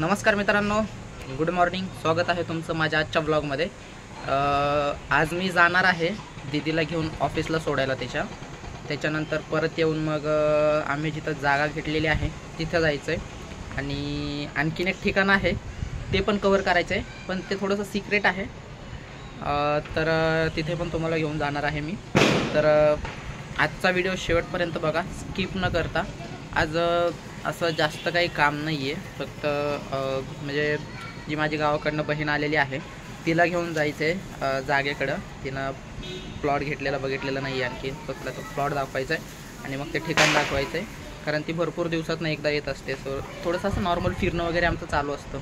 नमस्कार मित्रांनो, good morning. स्वागत आहे तुमचं माझ्या आजच्या ब्लॉगमध्ये. आज मी जाणार आहे दीदीला घेऊन ऑफिसला सोडायला त्याच्यानंतर परत येऊन मग आम्ही जिथं जागा घेतलेली आहे तिथं जायचं आहे. आणि आणखीन एक ठिकाण आहे ते पण कवर करायचं आहे, पण ते थोडंसं सिक्रेट आहे. तर तिथे पण तुम्हाला घेऊन जाणार आहे मी. तर आजचा व्हिडिओ शेवटपर्यंत बघा, स्किप न करता. आज असं जास्त काही काम नाही आहे, फक्त म्हणजे जी माझी गावाकडनं बहीण आलेली आहे तिला घेऊन जायचं आहे जागेकडं. तिनं प्लॉट घेतलेला बघितलेला नाही आहे, आणखी फक्त तो प्लॉट दाखवायचा आहे आणि मग ते ठिकाण दाखवायचं आहे. कारण ती भरपूर दिवसातनं एकदा येत असते, सो थोडंसं असं नॉर्मल फिरणं वगैरे आमचं चालू असतं.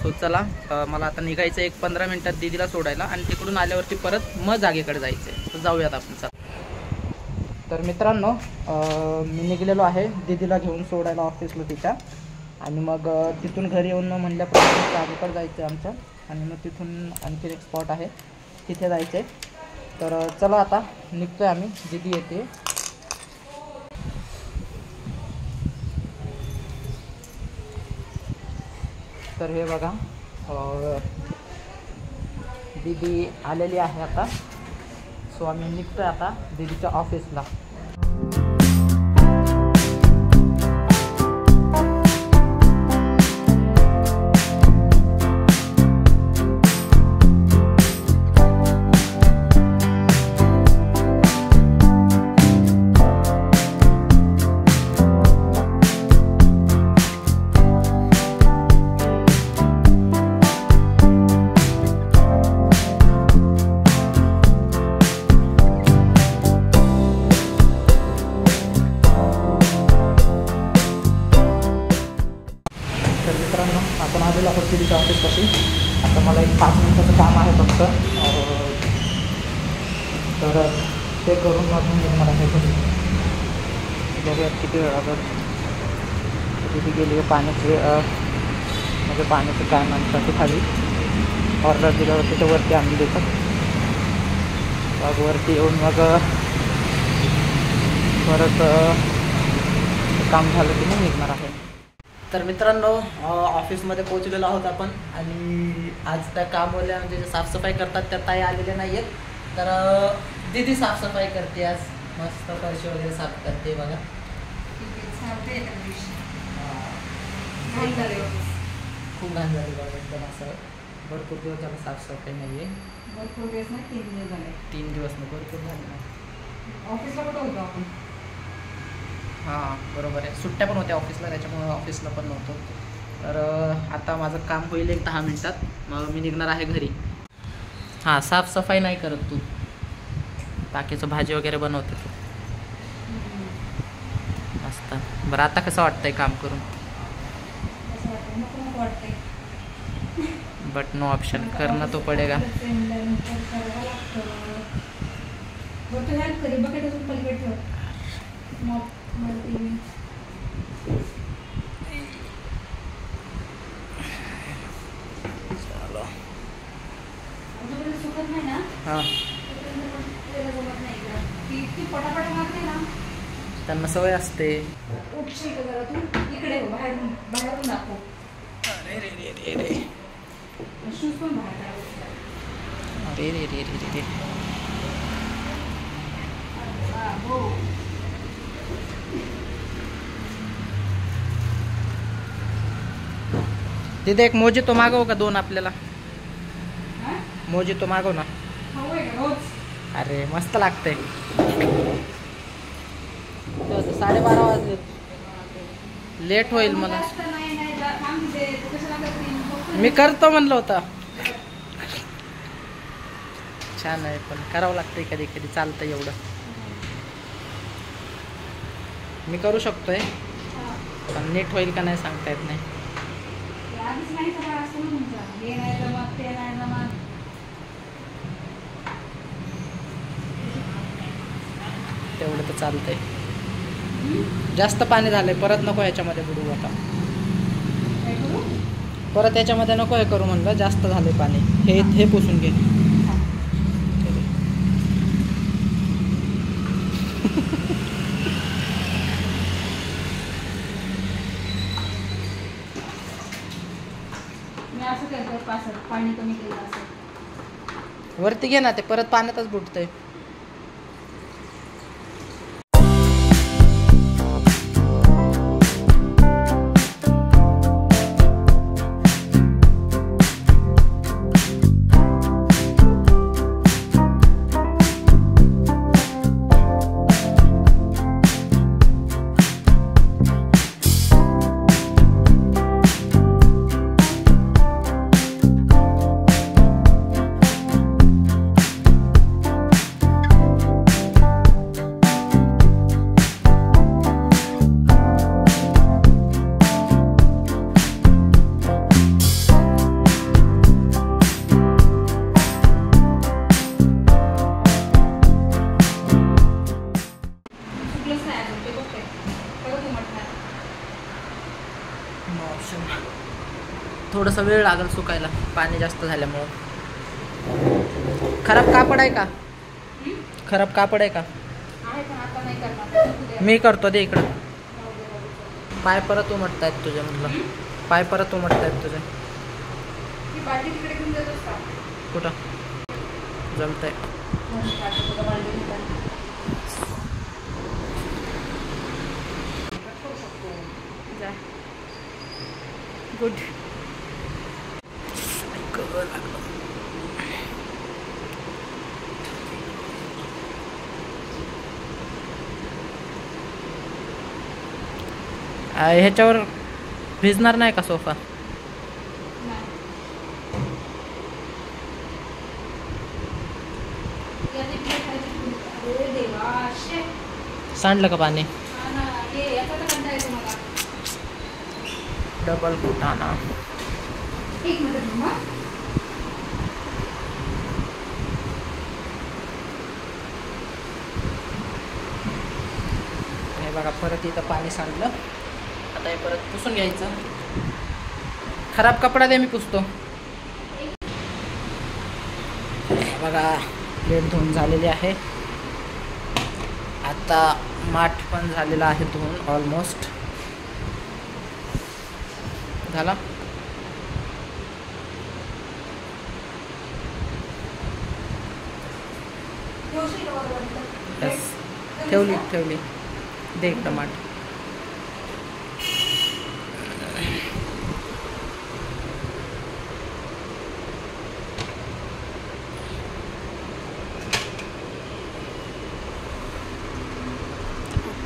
सो चला, मला आता निघायचं एक 15 मिनटात दीदीला सोडायला आणि तिकडून आल्यावरती परत मग जागेकडे जायचं आहे. तर जाऊयात आपण. चला. तर मित्रांनो, मी निघलेलो आहे दीदीला घेऊन सोडायला ऑफिसला तिच्या. आणि मग तिथून घरी येऊन मग म्हणल्याप्रमाणे जागेकडे जायचं आहे आमच्या. आणि मग तिथून आणखी एक स्पॉट आहे तिथे जायचं आहे. तर चला आता निघतो आहे आम्ही, दीदी येते. तर हे बघा, दीदी आलेली आहे आता. सो आम्ही निघतो आहे आता दीदीच्या ऑफिसला. तर मित्रांनो, आपण आलेलो आहोत दीदीच्या ऑफिसपाशी. आता मला एक 5 मिनिटाचं काम आहे फक्त, तर ते करून वाचून घेऊन मला हे करू. बघूयात किती वेळ अगं दीदी गेली आहे. पाण्याचे म्हणजे पाण्याचं काय म्हणतात ते खाली ऑर्डर दिल्यावरती ते वरती आणून देतात. मग वरती येऊन मग परत काम झालं की मग निघणार आहे. तर मित्रांनो, ऑफिसमध्ये पोहोचलेलो आहोत आपण. आणि आज त्या कामवाल्या म्हणजे जे साफसफाई करतात त्या ताई आलेल्या नाही आहेत. तर दीदी साफसफाई करते आज, मस्त फरशी वगैरे साफ करते बघा. खूप घाण झाली बघा, एकदम असं. भरपूर दिवस झालं साफसफाई नाही आहे. भरपूर दिवस नाही, 3 दिवस झाले. 3 दिवस नाही, भरपूर झाले ना. ऑफिसला कुठं होतो आपण? हां बरोबर आहे, सुट्ट्या पण होत्या ऑफिसला, त्याच्यामुळं ऑफिसला पण नव्हतो. तर आता माझं काम होईल एक 10 मिनटात, मग मी निघणार आहे घरी. हां, साफसफाई नाही करत तू, बाकीचं भाजी वगैरे बनवते तू. मस्त. बरं, आता कसं वाटतंय काम करून? बट नो ऑप्शन, करना तो पडेगा. हां, त्यांना सवय असते. अरे रे रे रे रे अरे रे रे रे रे. तिथे एक मोजितो मागव का 2 आपल्याला? मोजितो मागव ना. अरे मस्त लागतंय. 12:30 वाजले, लेट होईल मला. मी करतो म्हणलं होतं. छान आहे, पण करावं लागतंय कधी कधी, चालतं एवढं. मी करू शकतोय, पण नीट होईल का नाही सांगता येत नाही. तेवढं तर चालतंय. जास्त पाणी झालंय, परत नको ह्याच्यामध्ये बुडू. आता परत याच्यामध्ये नको हे करू म्हणलं, जास्त झालंय पाणी. हे पुसून घे. मी असं करते पासत पाणी कमी केलं असं. वरती घे ना, ते परत पाण्यातच बुडतंय. सुकलंच नाही अजून ते बघते परत उमटणार. थोडासा वेळ लागेल सुकायला, पाणी जास्त झाल्यामुळं. खराब कापड आहे का? खराब कापड आहे का? आहे पण आता नाही करणार. उद्या. मी करतो दे इकडं. राहू दे, राहू दे. पाय परत उमटतायत तुझे म्हटलं. पाय परत उमटतायत तुझे. ती बाल्टी तिकडे घेऊन जातोस का? कुठं जमतंय. म्हणून काढतो तुला बाल्टी घेऊन. करू शकतो. जा. गुड. ह्याच्यावर भिजणार नाही का सोफा? नाही. याची प्लेट खायची. अरे देवा, शे. सांडलं का पाणी? हा ना, हे याचा तर कंटाळा येतो मला. डबल फुटाणा. एक मिनिट मम्मा. हे बघा परत इथं पाणी सांडलं. आता हे परत पुसून घ्यायचं. खराब कपडा दे, मी पुसतो. बघा प्लेट धुवून झालेली आहे. आता माठ पण झालेला आहे धुवून ऑलमोस्ट. झाला. ठेवशील का बरोबर? यस, ठेवली दे इकडं माठ.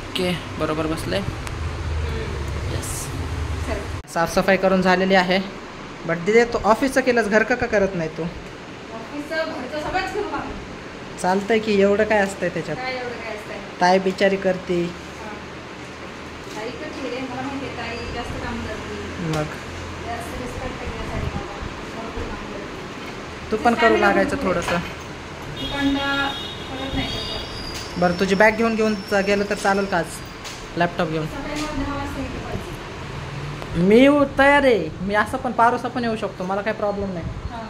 ओके, बरोबर बसले. यस, चल. साफसफाई करून झालेली आहे. बट दिदे तू ऑफिसचं केलंस, घर का करत नाही तू? ऑफिसचं घरचं सगळंच करू लागलं. चालतंय की, एवढं काय असतंय त्याच्यात? काय एवढं काय असतंय? ताई बिचारी करते. हा. ताई कशी रे, मला माहिती आहे ताई जास्त काम करते. मग जास्त रिस्पेक्ट करण्यासाठी मला भरपूर काम करते. तू पण करू लागायचं थोडंसं. दुकानला करत नाही करत. बरं, तुझी बॅग घेऊन गेलं तर चालेल का आज? लॅपटॉप घेऊन सकाळी मला 10 वाजता येते पाहिजे. मी तयार आहे. मी असं पण पारोसा पण येऊ शकतो, मला काही प्रॉब्लेम नाही. हा.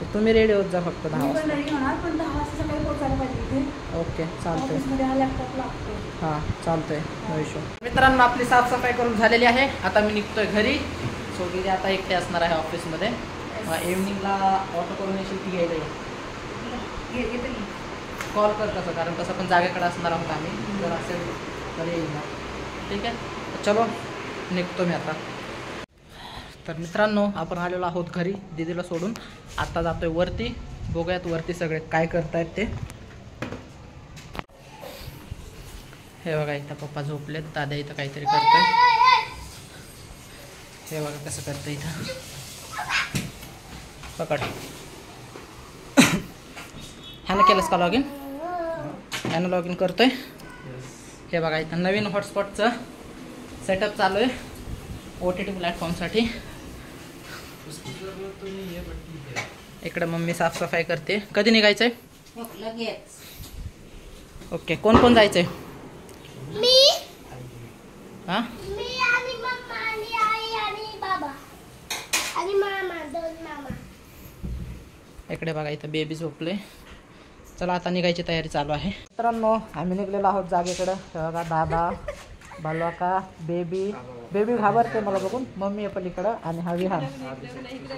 तर तुम्ही रेडी होत जा फक्त 10 मी पण वाजता. रेडी होणार, पण 10 वाजता सकाळी पोहोचायला पाहिजे इथे. ओके, चालतंय. ऑफिसमध्ये हा लॅपटॉप लागतो. हां, चालतंय, नो इश्यू. मित्रांनो, आपली साफसफाई करून झालेली आहे. आता मी निघतोय घरी. सो दिदी आता एकटे असणार आहे ऑफिसमध्ये. इव्हनिंगला ऑटो करून येशील ती घ्यायला येईल. येते मी. कॉल कर तसं, कारण तसं पण जागेकडे असणार आहोत आम्ही. जर असेल तर येईल ना. ठीक आहे, तर चलो निघतो मी आता. तर मित्रांनो, आपण आलेलो आहोत घरी दीदीला सोडून. आता जातोय वरती. बघूयात वरती सगळे काय करतायत ते. हे बघा, इथं पप्पा झोपलेत. दादा इथं काहीतरी करतोय. हे बघा कसं करतं इथं. पकड. ह्यानं केलंस का लॉग इन? ह्यानं लॉग इन करतोय. हे बघा, इथं नवीन हॉटस्पॉटचं सेटअप चालू आहे OTT प्लॅटफॉर्मसाठी. इकडं मम्मी साफसफाई करते. कधी निघायचंय? लगेच. ओके, कोण कोण जायचंय? मी हां, मी आणि मम्मा आणि आई आणि बाबा आणि मामा, 2 मामा. इकडे बघा, इथं बेबी झोपले. चला आता निघायची तयारी चालू आहे. मित्रांनो, आम्ही निघलेलो आहोत जागेकडं. हे बघा, दादा बालवा का बेबी बेबी घाबरते मला बघून. मम्मी आहे पलीकडं आणि हा विहान.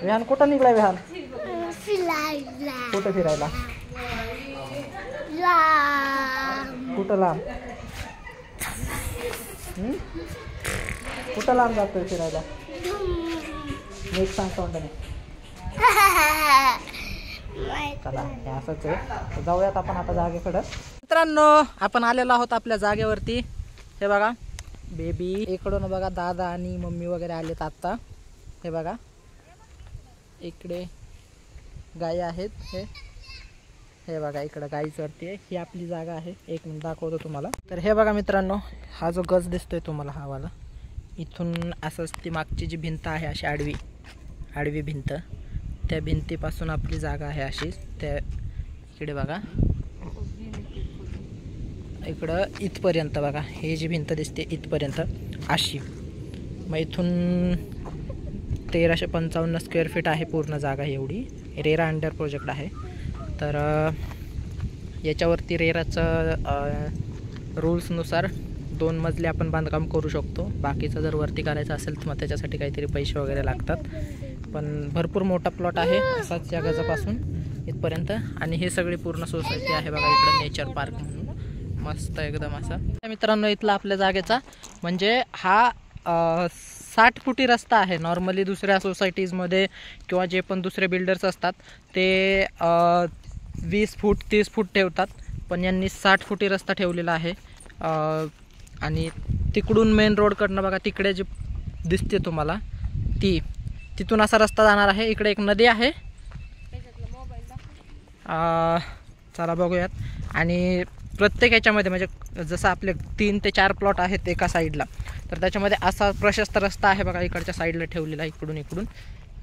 विहान कुठं निघलाय विहान? फिरायला. कुठं फिरायला? लांब. कुठं लांब? कुठं लांब जातोय फिरायला? मी एक सांगतो चला हे असंच आहे. जाऊयात आपण आता जागेकडं. मित्रांनो आपण आलेलो आहोत आपल्या जागेवरती. हे बघा बेबी इकडून बघा दादा आणि मम्मी वगैरे आलेत आत्ता. हे बघा इकडे गाई आहेत. हे बघा इकडं गाई चरते. ही आपली जागा आहे. एक मिनिट दाखवतो तुम्हाला. तर हे बघा मित्रांनो हा जो गज दिसतोय तुम्हाला हा वाला, इथून असंच ती मागची जी भिंत आहे अशी आडवी भिंत, त्या भिंतीपासून आपली जागा आहे अशी. त्या इकडे बघा इकडं इथपर्यंत बघा हे जी भिंत दिसते इथपर्यंत अशी. मग इथून 1355 स्क्वेअर फीट आहे पूर्ण जागा एवढी. रेरा अंडर प्रोजेक्ट आहे. तर याच्यावरती रेराचं रूल्सनुसार 2 मजले आपण बांधकाम करू शकतो. बाकीचं जर वरती करायचं असेल तर मग त्याच्यासाठी काहीतरी पैसे वगैरे लागतात. पण भरपूर मोठा प्लॉट आहे असाच या गजापासून इथपर्यंत. आणि हे सगळी पूर्ण सोसायटी आहे बघा इकडं नेचर पार्क म्हणून मस्त एकदम असं. मित्रांनो इथला आपल्या जागेचा म्हणजे हा 60 फुटी रस्ता आहे. नॉर्मली दुसऱ्या सोसायटीजमध्ये किंवा जे पण दुसरे बिल्डर्स असतात ते 20 फूट 30 फूट ठेवतात. पण यांनी 60 फुटी रस्ता ठेवलेला आहे. आणि तिकडून मेन रोडकडनं बघा तिकडे जी दिसते तुम्हाला तिथून असा रस्ता जाणार आहे. इकडे एक नदी आहे. चला बघूयात. आणि प्रत्येक याच्यामध्ये म्हणजे जसं आपले 3 ते 4 प्लॉट आहेत एका साईडला, तर त्याच्यामध्ये असा प्रशस्त रस्ता आहे बघा इकडच्या साईडला ठेवलेला इकडून,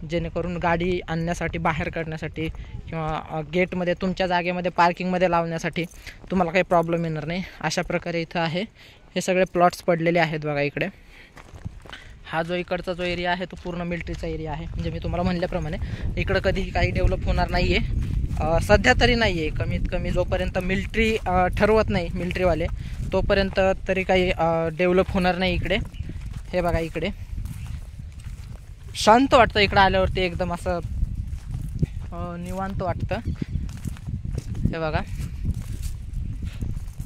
जेणेकरून गाडी आणण्यासाठी बाहेर काढण्यासाठी किंवा गेटमध्ये तुमच्या जागेमध्ये पार्किंगमध्ये लावण्यासाठी तुम्हाला काही प्रॉब्लेम येणार नाही. अशा प्रकारे इथं आहे. हे सगळे प्लॉट्स पडलेले आहेत बघा इकडे. हा जो इकडचा जो एरिया आहे तो पूर्ण मिलिटरीचा एरिया आहे. म्हणजे मी तुम्हाला म्हणल्याप्रमाणे इकडं कधीही काही डेव्हलप होणार नाही आहे. सध्या तरी नाही आहे. कमीत कमी जोपर्यंत मिलिटरी ठरवत नाही मिलिटरीवाले तोपर्यंत तरी काही डेव्हलप होणार नाही इकडे. हे बघा इकडे शांत वाटतं इकडं आल्यावरती एकदम असं निवांत वाटतं. हे बघा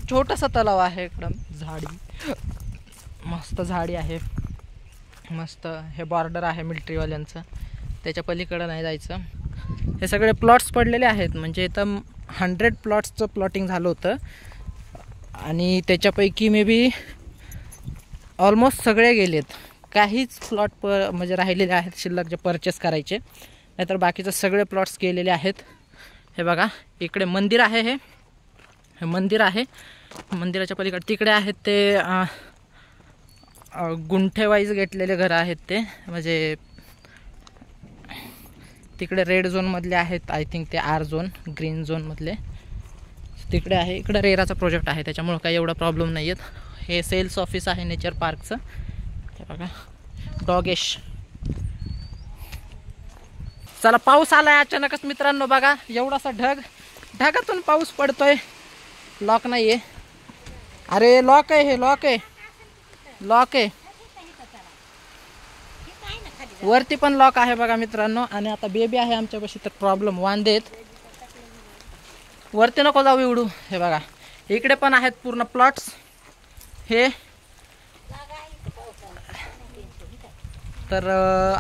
छोटासा तलाव आहे एकदम. झाडी मस्त झाडी आहे मस्त. हे बॉर्डर आहे मिलिटरीवाल्यांचं. त्याच्या पलीकडं नाही जायचं. हे सगळे प्लॉट्स पडलेले आहेत. म्हणजे इथं 100 प्लॉट्सचं प्लॉटिंग झालं होतं आणि त्याच्यापैकी मे बी ऑलमोस्ट सगळे गेलेत. काहीच प्लॉट म्हणजे राहिलेले आहेत शिल्लक जे परचेस करायचे. नाहीतर बाकीचं सगळे प्लॉट्स गेलेले आहेत. हे बघा इकडे मंदिर आहे. हे मंदिर आहे. मंदिराच्या पलीकडे तिकडे आहेत ते गुंठेवाईज घेतलेले घरं आहेत ते. म्हणजे तिकडे रेड झोनमधले आहेत आय थिंक ते आर झोन ग्रीन झोनमधले तिकडे आहे. इकडे रेराचा प्रोजेक्ट आहे त्याच्यामुळं काही एवढा प्रॉब्लेम नाही आहेत. हे सेल्स ऑफिस आहे नेचर पार्कचं. हे बघा डॉगेश. चला पाऊस आलाय अचानकच मित्रांनो. बघा एवढासा ढगातून पाऊस पडतोय. लॉक नाही आहे. अरे लॉक आहे. हे लॉक आहे वरती पण लॉक आहे बघा मित्रांनो. आणि आता बेबी आहे आमच्यापाशी तर प्रॉब्लेम वांदेत. वरती नको जाऊ एवढू. हे बघा इकडे पण आहेत पूर्ण प्लॉट्स. हे तर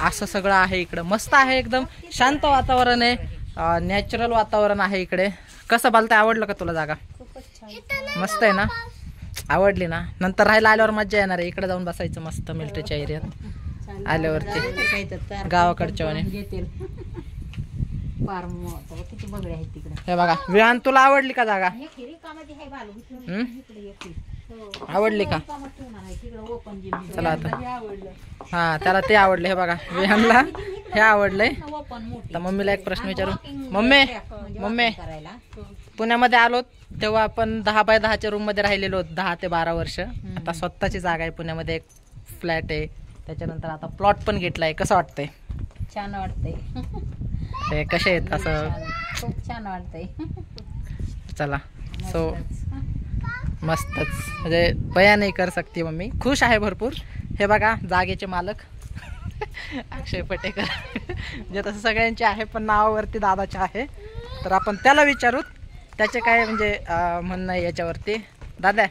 असं सगळं आहे इकडं. मस्त आहे एकदम शांत वातावरण आहे. नॅचरल वातावरण आहे इकडे. कसं बालता आवडलं का तुला जागा? मस्त आहे ना? आवडली ना? नंतर राहायला आल्यावर मजा येणार आहे. इकडे जाऊन बसायचं मस्त मिलिटरीच्या एरियात आल्यावरती गावाकडच्या वाने. हे बघा विहान तुला आवडली का जागा? आवडली का? चला आता हा त्याला ते आवडले. हे बघा विहानला हे आवडलंय. तर मम्मीला एक प्रश्न विचारू. मम्मी पुण्यामध्ये आलो तेव्हा आपण 10 बाय 10च्या रूम मध्ये राहिलेलो 10 ते 12 वर्ष. आता स्वतःची जागा आहे पुण्यामध्ये. एक फ्लॅट आहे. त्याच्यानंतर आता प्लॉट पण घेतलाय. कसं वाटतंय? छान वाटतंय. ते कसे आहेत असं खूप छान वाटतंय. चला सो मस्तच, म्हणजे बया नाही कर सकती मम्मी. खुश आहे भरपूर. हे बघा जागेचे मालक अक्षय पटेकर. म्हणजे तसं सगळ्यांचे आहे पण नावावरती दादाचे आहे. तर आपण त्याला विचारू त्याचे काय म्हणजे म्हणणं आहे याच्यावरती. दादा,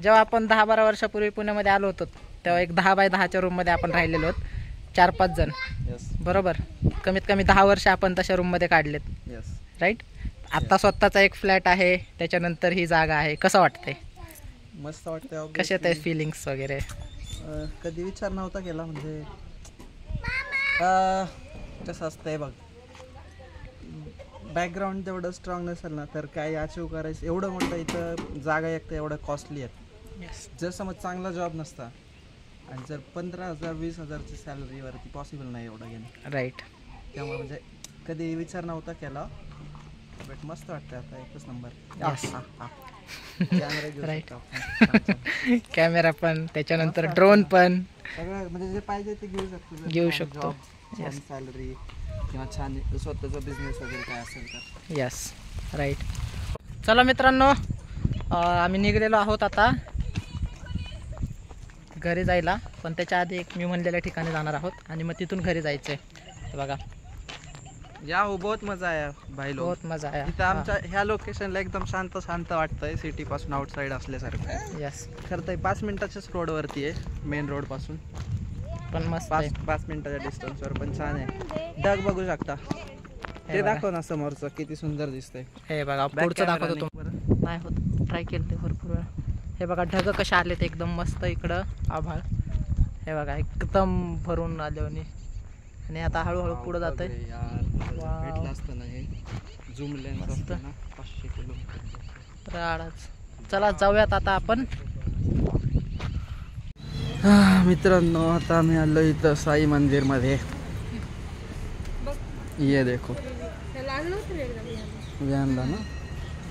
जेव्हा आपण 10-12 वर्षापूर्वी पुण्यामध्ये आलो होतो तेव्हा एक 10 बाय 10च्या रूममध्ये आपण राहिलेलो आहोत 4-5 जण. बरोबर. कमीत कमी 10 वर्ष आपण तशा रूममध्ये काढलेत. राईट. आता स्वतःचा एक फ्लॅट आहे, त्याच्यानंतर ही जागा आहे. कसं वाटतंय? मस्त वाटतंय. कशा आहेत फिलिंग्स वगैरे? कधी विचार नव्हता केला. म्हणजे कसं असतंय बघ, बॅकग्राऊंड तेवढं स्ट्रॉंग नसेल ना तर काय अचीव करायचं. एवढं मोठं इथं जागा एक तर एवढं कॉस्टली आहेत. जर समज चांगला जॉब नसता आणि जर 15,000-20,000ची सॅलरीवरती पॉसिबल नाही एवढं घेणं. राईट. त्यामुळे म्हणजे कधी विचार नव्हता केला. बट मस्त वाटतं आता. एकच नंबर. कॅमेरा घेऊ शकतो आपण. कॅमेरा पण, त्याच्यानंतर ड्रोन पण, सगळं म्हणजे जे पाहिजे ते घेऊ शकतो. सॅलरी किंवा छान स्वतःचा बिझनेस वगैरे काय असेल तर. Yes, right. चला मित्रांनो, आम्ही निघलेलो आहोत आता घरी जायला. पण त्याच्या आधी एक मी म्हणलेल्या ठिकाणी जाणार आहोत आणि मग तिथून घरी जायचं आहे. बघा, या हो, बहुत मजा आया भाई लोग. बहुत मजा आया. इथं आमच्या ह्या लोकेशनला एकदम शांत शांत वाटतंय. सिटी पासून आउटसाईड असल्यासारखं. यस. खरं तर 5 मिनिटाच्याच रोडवरती आहे, मेन रोड पासून पण मस्त आहे. 5 मिनिटाच्या डिस्टन्सवर. पण छान आहे. ढग बघू शकता. ते दाखव ना समोरचं, किती सुंदर दिसतंय. हे बघा, पुढचं दाखवतो तुम्हाला. नाही होत, ट्राय केलं ते भरपूर वेळा. हे बघा ढग कशा आले ते एकदम मस्त. इकडं आभाळ हे बघा एकदम भरून आले आणि आता हळूहळू पुढे जात आहे. भेटलं असतं ना हे झूम लेन्स असतं ना 500 किलोमीटर. चला जाऊयात आता आपण. मित्रांनो, आता आम्ही आलो इथं साई मंदिर मध्ये. ये देखो विहानला ना,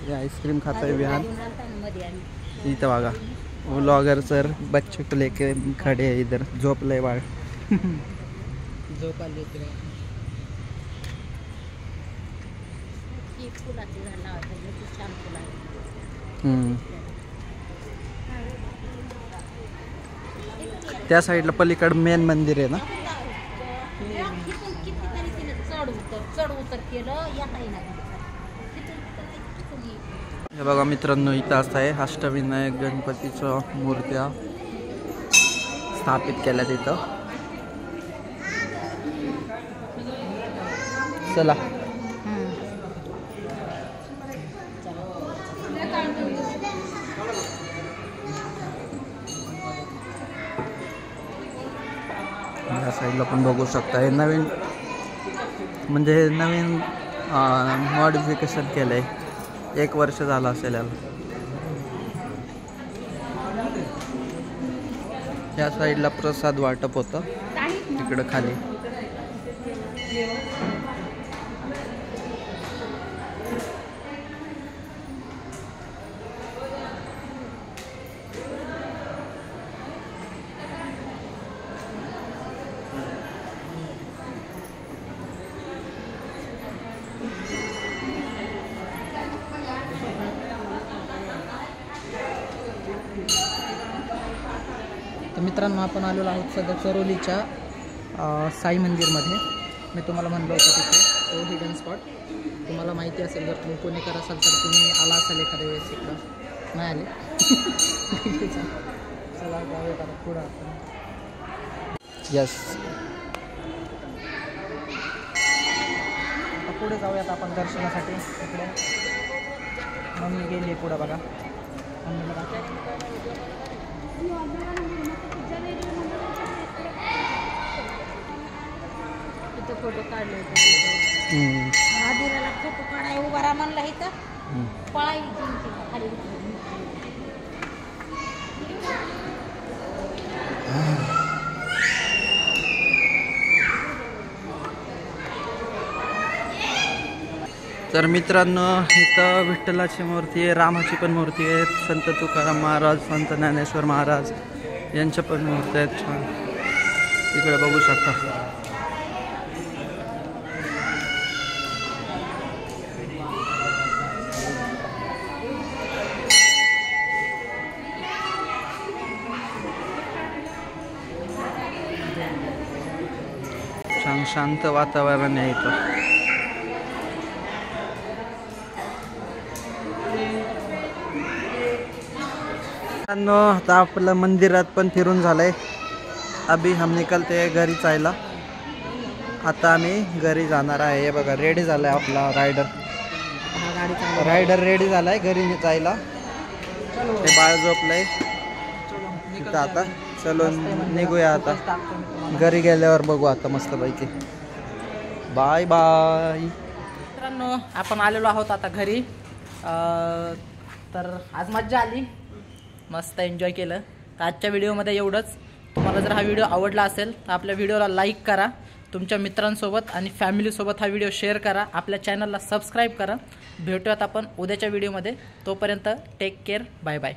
ये आइसक्रीम खाता है विहान. इथं बघा व्लॉगर सर बच्चे को लेके खडे है इधर. झोपलंय बाळ. झोप आली होती. त्या साईडला पलीकडे मेन मंदिर आहे ना. हे बघा मित्रांनो, इथं असं आहे अष्टविनायक गणपतीच्या मूर्त्या स्थापित केल्या तिथं. चला. या साईडला पण बघू शकता. हे नवीन म्हणजे हे नवीन मॉडिफिकेशन केलं आहे. 1 वर्ष झालं असेल याला. या साईडला प्रसाद वाटप होतं तिकडं खाली. तर मित्रांनो, आपण आलेलो आहोत सध्या चरोलीच्या साई मंदिरमध्ये. मी तुम्हाला म्हणलं होतं तिथे तो हिडन स्पॉट. तुम्हाला माहिती असेल, जर तुम्ही पुणेकर असाल तर तुम्ही आला असाल एखाद्या वेळेस इकडं. नाही आले. चला जाऊयात आता पुढं आपण. यस. आता पुढे जाऊयात आपण दर्शनासाठी. इकडे मम्मी गेली पुढं बघा. मम्मीला फोटो काढले आदिराला फोटो काढाय उभा राहा म्हणला इथं पळायली खाली. तर मित्रांनो, इथं विठ्ठलाची मूर्ती आहे, रामाची पण मूर्ती आहे, संत तुकाराम महाराज, संत ज्ञानेश्वर महाराज यांच्या पण मूर्ती आहेत. छान इकडे बघू शकता. शांत वातावरण आहे इथं. आता आपलं मंदिरात पण फिरून झालंय. अभी हम निकलते हैं घरी जायला. आता आम्ही घरी जाणार आहे. हे बघा रेडी झालाय आपला रायडर रेडी झालाय घरी जायला. हे बाळ झोपलंय इथं. आता चलो निघूया. आता घरी गेल्यावर बघू आता मस्तपैकी. Bye bye. मित्रांनो आपण आलेलो आहोत आता घरी. तर आज मज्जा आली, मस्त एन्जॉय केलं. तर आजच्या व्हिडिओमध्ये एवढंच. तुम्हाला जर हा व्हिडिओ आवडला असेल तर आपल्या व्हिडिओला लाईक करा, तुमच्या मित्रांसोबत आणि फॅमिलीसोबत हा व्हिडिओ शेअर करा, आपल्या चॅनलला सबस्क्राईब करा. भेटूयात आपण उद्याच्या व्हिडिओमध्ये. तोपर्यंत टेक केअर, बाय बाय.